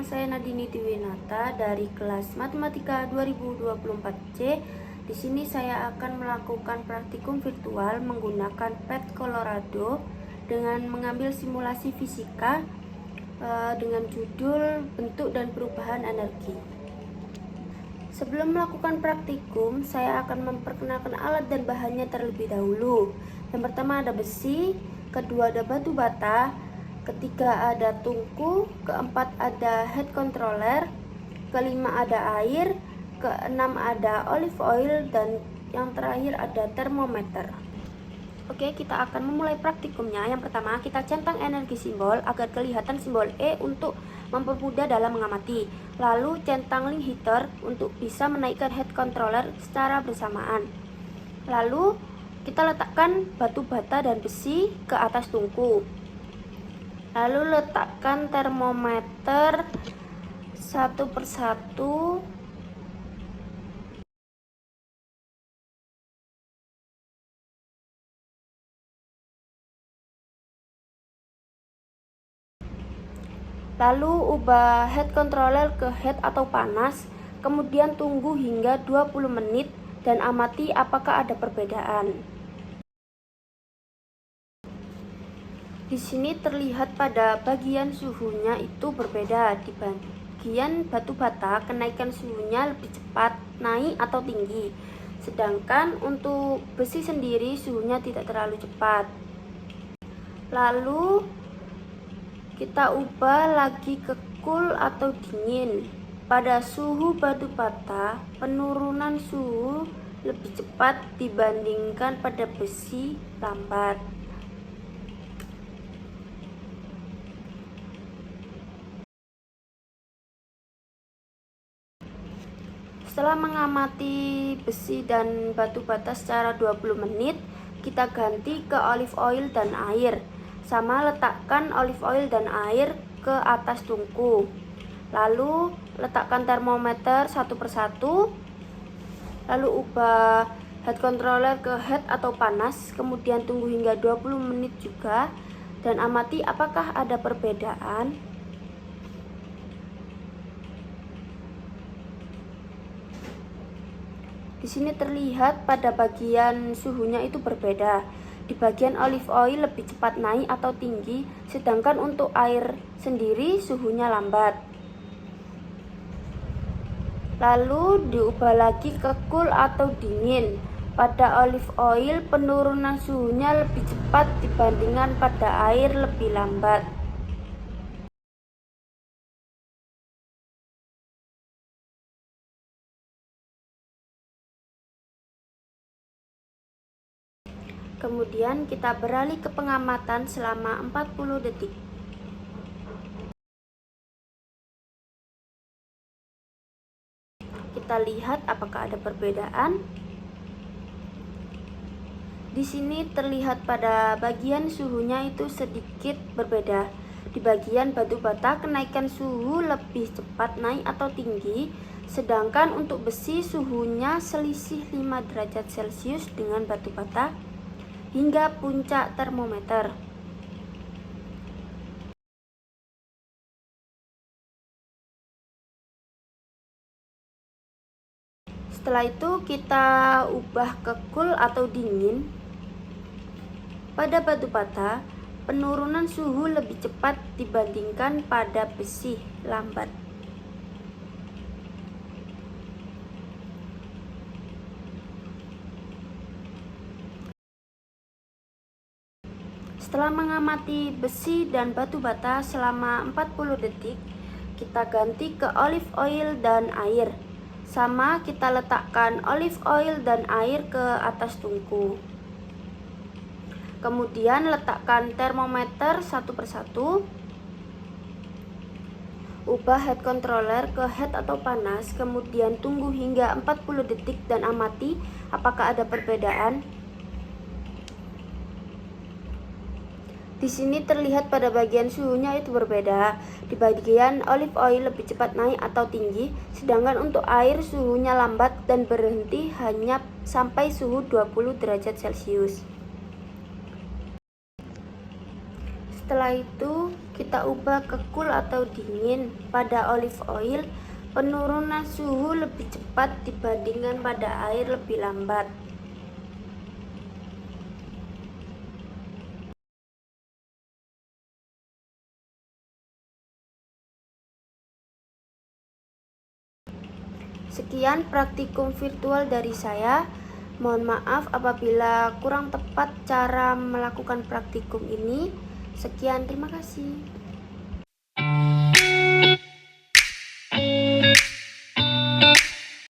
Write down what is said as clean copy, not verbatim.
Nama saya Nadini Tiwinata dari kelas Matematika 2024C. Di sini saya akan melakukan praktikum virtual menggunakan PET Colorado dengan mengambil simulasi fisika dengan judul bentuk dan perubahan energi. Sebelum melakukan praktikum, saya akan memperkenalkan alat dan bahannya terlebih dahulu. Yang pertama ada besi, kedua ada batu bata, ketiga ada tungku, keempat ada head controller, kelima ada air, keenam ada olive oil, dan yang terakhir ada termometer. Oke, kita akan memulai praktikumnya. Yang pertama, kita centang energi simbol agar kelihatan simbol E untuk mempermudah dalam mengamati. Lalu centang link heater untuk bisa menaikkan head controller secara bersamaan. Lalu kita letakkan batu bata dan besi ke atas tungku. Lalu letakkan termometer satu persatu. Lalu ubah head controller ke head atau panas, kemudian tunggu hingga 20 menit dan amati apakah ada perbedaan. Di sini terlihat pada bagian suhunya itu berbeda. Di bagian batu bata, kenaikan suhunya lebih cepat naik atau tinggi. Sedangkan untuk besi sendiri suhunya tidak terlalu cepat. Lalu kita ubah lagi ke cool atau dingin. Pada suhu batu bata, penurunan suhu lebih cepat dibandingkan pada besi lambat. Setelah mengamati besi dan batu bata secara 20 menit, kita ganti ke olive oil dan air. Sama letakkan olive oil dan air ke atas tungku. Lalu letakkan termometer satu persatu. Lalu ubah head controller ke head atau panas, kemudian tunggu hingga 20 menit juga dan amati apakah ada perbedaan. Di sini terlihat pada bagian suhunya itu berbeda. Di bagian olive oil lebih cepat naik atau tinggi, sedangkan untuk air sendiri suhunya lambat. Lalu diubah lagi ke cool atau dingin. Pada olive oil penurunan suhunya lebih cepat dibandingkan pada air lebih lambat. Kemudian kita beralih ke pengamatan selama 40 detik. Kita lihat apakah ada perbedaan. Di sini terlihat pada bagian suhunya itu sedikit berbeda. Di bagian batu bata kenaikan suhu lebih cepat naik atau tinggi, sedangkan untuk besi suhunya selisih 5 derajat Celcius dengan batu bata hingga puncak termometer. Setelah itu kita ubah ke cool atau dingin. Pada batu bata, penurunan suhu lebih cepat dibandingkan pada besi lambat. Setelah mengamati besi dan batu bata selama 40 detik, kita ganti ke olive oil dan air. Sama, kita letakkan olive oil dan air ke atas tungku. Kemudian letakkan termometer satu persatu. Ubah head controller ke head atau panas, kemudian tunggu hingga 40 detik dan amati apakah ada perbedaan. Di sini terlihat pada bagian suhunya itu berbeda. Di bagian olive oil lebih cepat naik atau tinggi, sedangkan untuk air suhunya lambat dan berhenti hanya sampai suhu 20 derajat Celcius. Setelah itu kita ubah ke cool atau dingin. Pada olive oil, penurunan suhu lebih cepat dibandingkan pada air lebih lambat. Sekian praktikum virtual dari saya. Mohon maaf apabila kurang tepat cara melakukan praktikum ini. Sekian, terima kasih.